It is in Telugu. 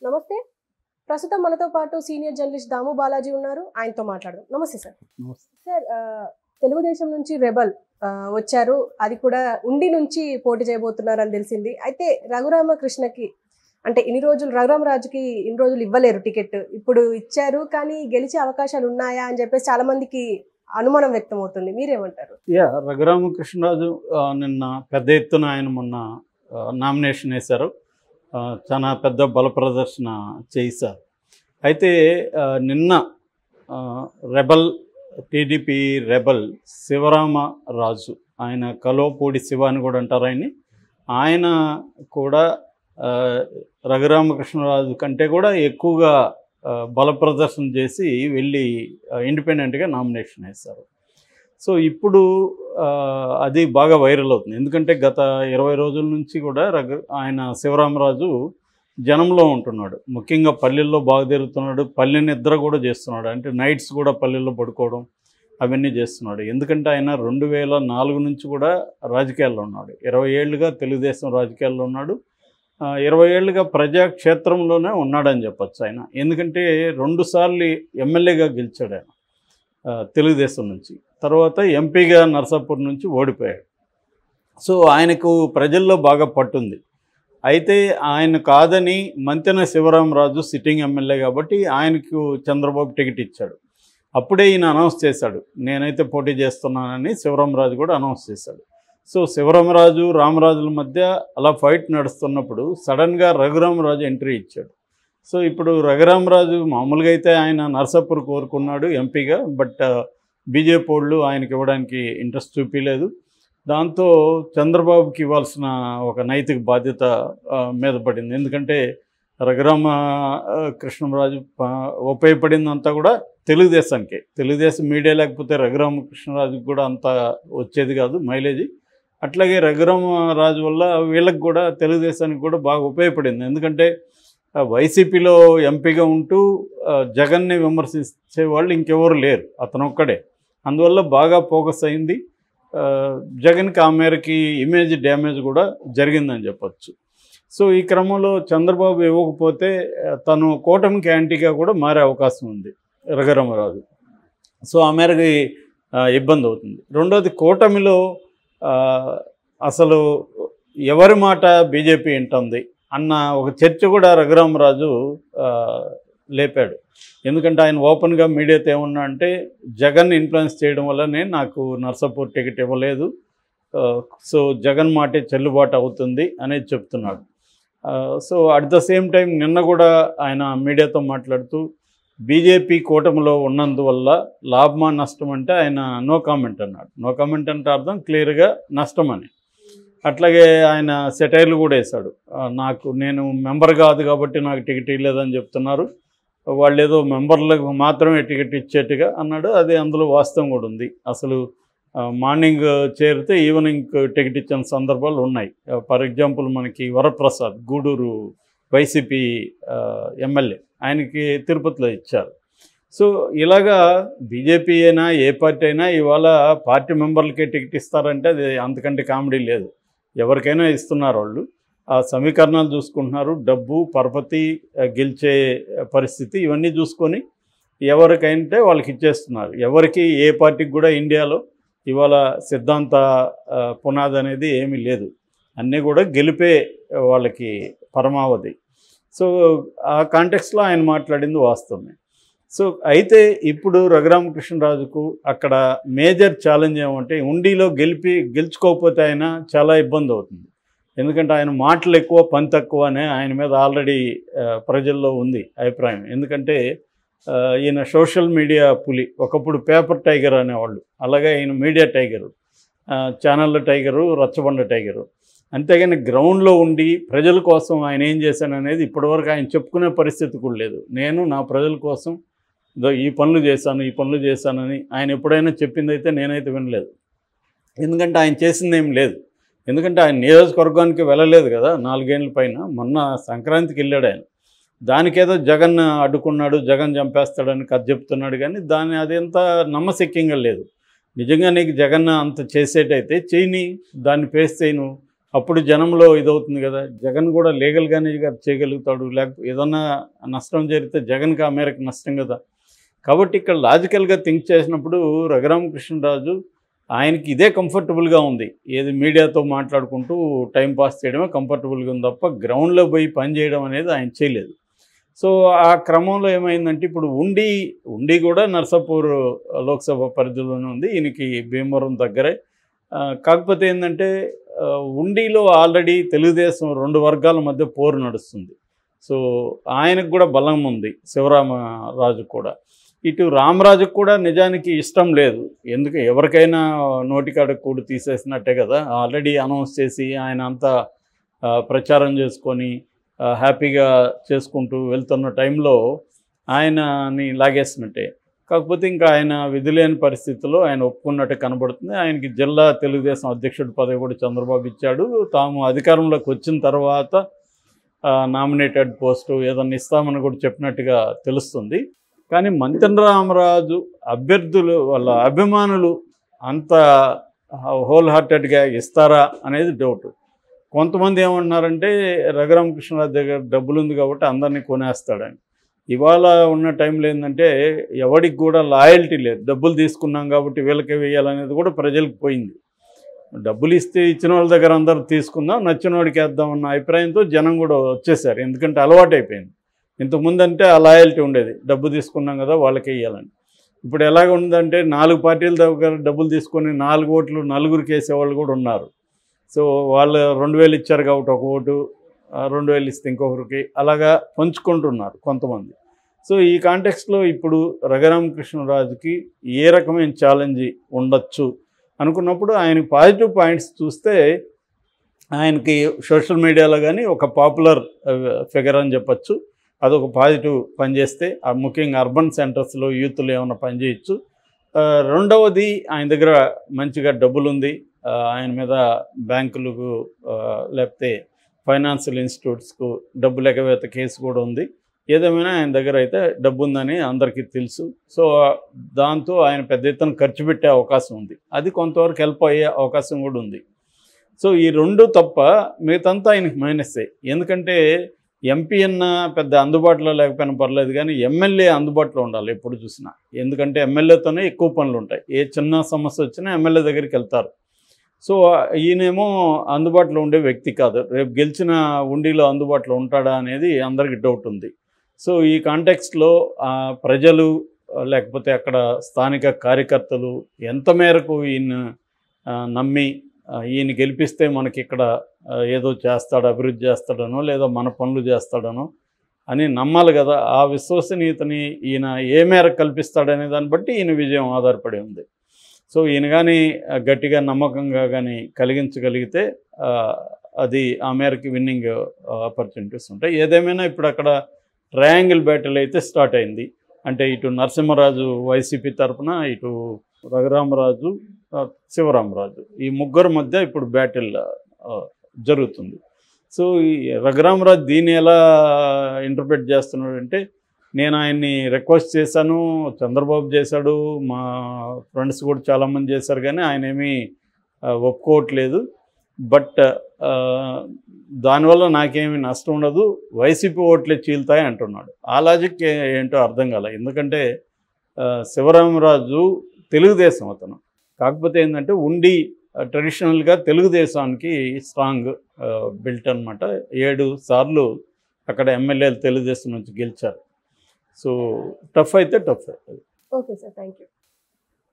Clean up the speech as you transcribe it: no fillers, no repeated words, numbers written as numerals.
నమస్తే. ప్రస్తుతం మనతో పాటు సీనియర్ జర్నలిస్ట్ దాము బాలాజీ ఉన్నారు. ఆయనతో మాట్లాడదాం. నమస్తే సార్. సార్ తెలుగుదేశం నుంచి రెబల్ వచ్చారు. అది కూడా ఉండి నుంచి పోటీ చేయబోతున్నారని తెలిసింది. అయితే రఘురామకృష్ణకి అంటే రఘురామరాజుకి ఇన్ని రోజులు ఇవ్వలేరు టికెట్. ఇప్పుడు ఇచ్చారు కానీ గెలిచే అవకాశాలు ఉన్నాయా అని చెప్పేసి చాలా మందికి అనుమానం వ్యక్తం అవుతుంది. మీరేమంటారు? రఘురామకృష్ణరాజు నిన్న పెద్ద ఎత్తున ఆయన మొన్న నామినేషన్ వేశారు. చాలా పెద్ద బల ప్రదర్శన చేశారు. అయితే నిన్న టీడీపీ రెబల్ శివరామరాజు, ఆయన కలోపూడి శివ అని కూడా అంటారు ఆయన కూడా రఘురామకృష్ణరాజు కంటే కూడా ఎక్కువగా బల ప్రదర్శన చేసి వెళ్ళి ఇండిపెండెంట్గా నామినేషన్ వేశారు. సో ఇప్పుడు అది బాగా వైరల్ అవుతుంది. ఎందుకంటే గత 20 రోజుల నుంచి కూడా ఆయన శివరామరాజు జనంలో ఉంటున్నాడు. ముఖ్యంగా పల్లెల్లో బాగా తిరుగుతున్నాడు. పల్లె నిద్ర కూడా చేస్తున్నాడు. అంటే నైట్స్ కూడా పల్లెల్లో పడుకోవడం అవన్నీ చేస్తున్నాడు. ఎందుకంటే ఆయన 2004 నుంచి కూడా రాజకీయాల్లో ఉన్నాడు. 20 ఏళ్ళుగా తెలుగుదేశం రాజకీయాల్లో ఉన్నాడు. 20 ఏళ్ళుగా ప్రజాక్షేత్రంలోనే ఉన్నాడని చెప్పచ్చు ఆయన. ఎందుకంటే 2 సార్లు ఎమ్మెల్యేగా గెలిచాడు ఆయన తెలుగుదేశం నుంచి. తర్వాత ఎంపీగా నర్సాపూర్ నుంచి ఓడిపోయాడు. సో ఆయనకు ప్రజల్లో బాగా పట్టుంది. అయితే ఆయన కాదని మంతెన శివరామరాజు సిట్టింగ్ ఎమ్మెల్యే కాబట్టి ఆయనకు చంద్రబాబు టికెట్ ఇచ్చాడు. అప్పుడే ఈయన అనౌన్స్ చేశాడు, నేనైతే పోటీ చేస్తున్నానని శివరామరాజు కూడా అనౌన్స్ చేశాడు. సో శివరామరాజు రామరాజుల మధ్య అలా ఫైట్ నడుస్తున్నప్పుడు సడన్గా రఘురామరాజు ఎంట్రీ ఇచ్చాడు. సో ఇప్పుడు రఘురామరాజు మామూలుగా అయితే ఆయన నర్సాపూర్ కోరుకున్నాడు ఎంపీగా. బట్ బీజేపీ వాళ్ళు ఆయనకి ఇవ్వడానికి ఇంట్రెస్ట్ చూపించలేదు. దాంతో చంద్రబాబుకి ఇవ్వాల్సిన ఒక నైతిక బాధ్యత మీద పడింది. ఎందుకంటే రఘురామకృష్ణరాజు ఉపయోగపడిందంతా కూడా తెలుగుదేశానికే. తెలుగుదేశం మీడియా లేకపోతే రఘురామకృష్ణరాజుకి కూడా అంత వచ్చేది కాదు మైలేజీ. అట్లాగే రఘురామరాజు వల్ల వీళ్ళకి కూడా తెలుగుదేశానికి కూడా బాగా ఉపయోగపడింది. ఎందుకంటే వైసీపీలో ఎంపీగా ఉంటూ జగన్ని విమర్శించే వాళ్ళు ఇంకెవరు లేరు, అతను ఒక్కడే. అందువల్ల బాగా ఫోకస్ అయింది. జగన్కి ఆ మేరకి ఇమేజ్ డ్యామేజ్ కూడా జరిగిందని చెప్పచ్చు. సో ఈ క్రమంలో చంద్రబాబు ఇవ్వకపోతే తను కూటమికి యాంటీగా కూడా మారే అవకాశం ఉంది రఘురామరాజు. సో ఆ మేరకి ఇబ్బంది అవుతుంది. రెండోది, కూటమిలో అసలు ఎవరి మాట బీజేపీ వింటుంది అన్న ఒక చర్చ కూడా రఘురామరాజు లేపాడు. ఎందుకంటే ఆయన ఓపెన్గా మీడియాతో ఏమన్నా అంటే జగన్ ఇన్ఫ్లుయెన్స్ చేయడం వల్లనే నాకు నర్సాపూర్ టికెట్ ఇవ్వలేదు, సో జగన్ మాటే చెల్లుబాటు అవుతుంది అనేది చెప్తున్నాడు. So at the same time నిన్న కూడా ఆయన మీడియాతో మాట్లాడుతూ బీజేపీ కూటమిలో ఉన్నందువల్ల లాభమా నష్టం అంటే ఆయన నో కామెంట్ అన్నాడు. నో కామెంట్ అంటే అర్థం క్లియర్గా నష్టం అని. అట్లాగే ఆయన సెటైర్లు కూడా వేశాడు. నేను మెంబర్ కాదు కాబట్టి నాకు టికెట్ ఇవ్వలేదని చెప్తున్నారు, వాళ్ళు ఏదో మెంబర్లకు మాత్రమే టికెట్ ఇచ్చేట్టుగా అన్నాడు. అది అందులో వాస్తవం కూడా ఉంది. అసలు మార్నింగ్ చేరితే ఈవినింగ్ టికెట్ ఇచ్చిన సందర్భాలు ఉన్నాయి. ఫర్ ఎగ్జాంపుల్ మనకి వరప్రసాద్ గూడూరు వైసీపీ ఎమ్మెల్యే, ఆయనకి తిరుపతిలో ఇచ్చారు. సో ఇలాగా బీజేపీ అయినా ఏ పార్టీ అయినా ఇవాళ పార్టీ మెంబర్లకే టికెట్ ఇస్తారంటే అది అంతకంటే కామెడీ లేదు. ఎవరికైనా ఇస్తున్నారు వాళ్ళు. ఆ సమీకరణాలు చూసుకుంటున్నారు, డబ్బు పరపతి గెలిచే పరిస్థితి ఇవన్నీ చూసుకొని ఎవరికైతే వాళ్ళకి ఇచ్చేస్తున్నారు. ఎవరికి ఏ పార్టీకి కూడా ఇండియాలో ఇవాళ సిద్ధాంత పునాది అనేది ఏమీ లేదు. అన్నీ కూడా గెలిపే వాళ్ళకి పరమావధి. సో ఆ కాంటెక్స్లో ఆయన మాట్లాడింది వాస్తవమే. సో అయితే ఇప్పుడు రఘురామకృష్ణరాజుకు అక్కడ మేజర్ ఛాలెంజ్ ఏమంటే ఉండిలో గెలుచుకోకపోతే ఆయన చాలా ఇబ్బంది అవుతుంది. ఎందుకంటే ఆయన మాటలు ఎక్కువ పని తక్కువ అనే ఆయన మీద ఆల్రెడీ ప్రజల్లో ఉంది అభిప్రాయం. ఎందుకంటే ఈయన సోషల్ మీడియా పులి, ఒకప్పుడు పేపర్ టైగర్ అనేవాళ్ళు, అలాగే ఈయన మీడియా టైగరు, ఛానళ్ళ టైగరు, రచ్చబండ టైగరు. అంతేగాని గ్రౌండ్లో ఉండి ప్రజల కోసం ఆయన ఏం చేశాననేది ఇప్పటివరకు ఆయన చెప్పుకునే పరిస్థితి కూడా లేదు. నేను నా ప్రజల కోసం ఈ పనులు చేశానని ఆయన ఎప్పుడైనా చెప్పిందైతే నేనైతే వినలేదు. ఎందుకంటే ఆయన చేసింది ఏం లేదు. ఎందుకంటే ఆయన నియోజకవర్గానికి వెళ్ళలేదు కదా 4 ఏళ్ళ పైన. మొన్న సంక్రాంతికి వెళ్ళాడు ఆయన. దానికేదో జగన్ అడ్డుకున్నాడు, జగన్ చంపేస్తాడని కథ చెప్తున్నాడు. కానీ అదంతా నమ్మశక్యంగా లేదు. నిజంగా నీకు జగన్ అంత చేసేటైతే చేయని, దాన్ని ఫేస్ చేయను. అప్పుడు జనంలో ఇదవుతుంది కదా, జగన్ కూడా లీగల్గానే చేయగలుగుతాడు, లేకపోతే ఏదన్నా నష్టం జరిగితే జగన్కి ఆ మేరకు నష్టం కదా. కాబట్టి ఇక్కడ లాజికల్గా థింక్ చేసినప్పుడు రఘురామకృష్ణరాజు ఆయనకి ఇదే కంఫర్టబుల్గా ఉంది, ఏది మీడియాతో మాట్లాడుకుంటూ టైం పాస్ చేయడమే కంఫర్టబుల్గా ఉంది తప్ప గ్రౌండ్లో పోయి పని చేయడం అనేది ఆయన చేయలేదు. సో ఆ క్రమంలో ఏమైందంటే ఇప్పుడు ఉండి కూడా నర్సాపూర్ లోక్సభ పరిధిలోనే ఉంది, ఈయనకి భీమవరం దగ్గరే. కాకపోతే ఏంటంటే ఉండిలో ఆల్రెడీ తెలుగుదేశం 2 వర్గాల మధ్య పోరు నడుస్తుంది. సో ఆయనకు కూడా బలం ఉంది, శివరామరాజు కూడా. ఇటు రామరాజుకు కూడా నిజానికి ఇష్టం లేదు, ఎందుకు ఎవరికైనా నోటికాడ కూడి తీసేసినట్టే కదా. ఆల్రెడీ అనౌన్స్ చేసి ఆయన అంతా ప్రచారం చేసుకొని హ్యాపీగా చేసుకుంటూ వెళ్తున్న టైంలో ఆయనని లాగేసినట్టే. కాకపోతే ఇంకా ఆయన విధులేని పరిస్థితుల్లో ఆయన ఒప్పుకున్నట్టు కనబడుతుంది. ఆయనకి జిల్లా తెలుగుదేశం అధ్యక్షుడి పదవి కూడా చంద్రబాబు ఇచ్చాడు. తాము అధికారంలోకి వచ్చిన తర్వాత నామినేటెడ్ పోస్టు ఏదన్నా ఇస్తామని కూడా చెప్పినట్టుగా తెలుస్తుంది. కానీ మంతెన రామరాజు అభ్యర్థులు వాళ్ళ అభిమానులు అంత హోల్ హార్టెడ్గా ఇస్తారా అనేది డౌట్. కొంతమంది ఏమంటున్నారంటే రఘురామకృష్ణరాజు దగ్గర డబ్బులు ఉంది కాబట్టి అందరినీ కొనేస్తాడని. ఇవాళ ఉన్న టైంలో ఏంటంటే ఎవరికి కూడా లాయల్టీ లేదు, డబ్బులు తీసుకున్నాం కాబట్టి వీళ్ళకే వేయాలనేది కూడా ప్రజలకు పోయింది. డబ్బులు ఇస్తే ఇచ్చిన వాళ్ళ దగ్గర అందరూ తీసుకుందాం, నచ్చిన వాడికి వేద్దామన్న అభిప్రాయంతో జనం కూడా వచ్చేసారు. ఎందుకంటే అలవాటు అయిపోయింది. ఇంతకుముందు అంటే ఆ లాయల్టీ ఉండేది, డబ్బు తీసుకున్నాం కదా వాళ్ళకే వేయాలని. ఇప్పుడు ఎలాగ ఉందంటే 4 పార్టీల దగ్గర డబ్బులు తీసుకొని 4 ఓట్లు నలుగురికి వేసేవాళ్ళు కూడా ఉన్నారు. సో వాళ్ళు 2000 ఇచ్చారు కాబట్టి ఒక ఓటు, 2000 ఇస్తే ఇంకొకరికి, అలాగా పంచుకుంటున్నారు కొంతమంది. సో ఈ కాంటెక్స్ట్లో ఇప్పుడు రఘురామకృష్ణరాజుకి ఏ రకమైన ఛాలెంజ్ ఉండొచ్చు అనుకున్నప్పుడు ఆయన పాజిటివ్ పాయింట్స్ చూస్తే ఆయనకి సోషల్ మీడియాలో కానీ ఒక పాపులర్ ఫిగర్ అని చెప్పచ్చు. అదొక పాజిటివ్ పనిచేస్తే ముఖ్యంగా అర్బన్ సెంటర్స్లో యూత్లు ఏమైనా పనిచేయచ్చు. రెండవది ఆయన దగ్గర మంచిగా డబ్బులు ఉంది, ఆయన మీద బ్యాంకులకు లేకపోతే ఫైనాన్షియల్ ఇన్స్టిట్యూట్స్కు డబ్బులు ఎగవేత కేసు కూడా ఉంది. ఏదేమైనా ఆయన దగ్గర అయితే డబ్బు ఉందని అందరికీ తెలుసు. సో దాంతో ఆయన పెద్ద ఎత్తున ఖర్చు పెట్టే అవకాశం ఉంది, అది కొంతవరకు హెల్ప్ అయ్యే అవకాశం కూడా ఉంది. సో ఈ 2 తప్ప మిగతంతా ఆయనకి మైనస్సే. ఎందుకంటే ఎంపీ అన్న పెద్ద అందుబాటులో లేకపోయినా పర్లేదు, కానీ ఎమ్మెల్యే అందుబాటులో ఉండాలి ఎప్పుడు చూసినా. ఎందుకంటే ఎమ్మెల్యేతోనే ఎక్కువ పనులు ఉంటాయి, ఏ చిన్న సమస్య వచ్చినా ఎమ్మెల్యే దగ్గరికి వెళ్తారు. సో ఈయనేమో అందుబాటులో ఉండే వ్యక్తి కాదు, రేపు గెలిచిన ఉండిలో అందుబాటులో ఉంటాడా అనేది అందరికీ డౌట్ ఉంది. సో ఈ కాంటెక్స్ట్లో ప్రజలు లేకపోతే అక్కడ స్థానిక కార్యకర్తలు ఎంత మేరకు ఈయన నమ్మి ఈయన గెలిపిస్తే మనకి ఇక్కడ ఏదో చేస్తాడు, అభివృద్ధి చేస్తాడనో లేదా మన పనులు చేస్తాడనో అని నమ్మాలి కదా. ఆ విశ్వసనీయతని ఈయన ఏ మేరకు కల్పిస్తాడనే దాన్ని బట్టి ఈయన విజయం ఆధారపడి ఉంది. సో ఈయన కానీ గట్టిగా నమ్మకంగా కానీ కలిగించగలిగితే అది ఆ మేరకు విన్నింగ్ ఆపర్చునిటీస్ ఉంటాయి. ఏదేమైనా ఇప్పుడు అక్కడ ట్రయాంగిల్ బ్యాటిల్ అయితే స్టార్ట్ అయింది. అంటే ఇటు నరసింహరాజు వైసీపీ తరఫున, ఇటు రఘురామరాజు, శివరామరాజు, ఈ ముగ్గురు మధ్య ఇప్పుడు బ్యాటిల్ జరుగుతుంది. సో ఈ రఘురామరాజు దీన్ని ఎలా ఇంటర్ప్రిట్ చేస్తున్నాడు అంటే, నేను ఆయన్ని రిక్వెస్ట్ చేశాను, చంద్రబాబు చేశాడు, మా ఫ్రెండ్స్ కూడా చాలామంది చేశారు, కానీ ఆయన ఏమీ ఒప్పుకోవట్లేదు. బట్ దానివల్ల నాకేమీ నష్టం ఉండదు, వైసీపీ ఓట్లే చీలుతాయి అంటున్నాడు. ఆ లాజిక్ ఏంటో అర్థం కాలే. ఎందుకంటే శివరామరాజు తెలుగుదేశం అతను, కాకపోతే ఏంటంటే ఉండి ట్రెడిషనల్గా తెలుగుదేశానికి స్ట్రాంగ్ బిల్ట్ అనమాట. 7 సార్లు అక్కడ ఎమ్మెల్యేలు తెలుగుదేశం నుంచి గెలిచారు. సో టఫ్ అయితే tough. Okay sir, thank you.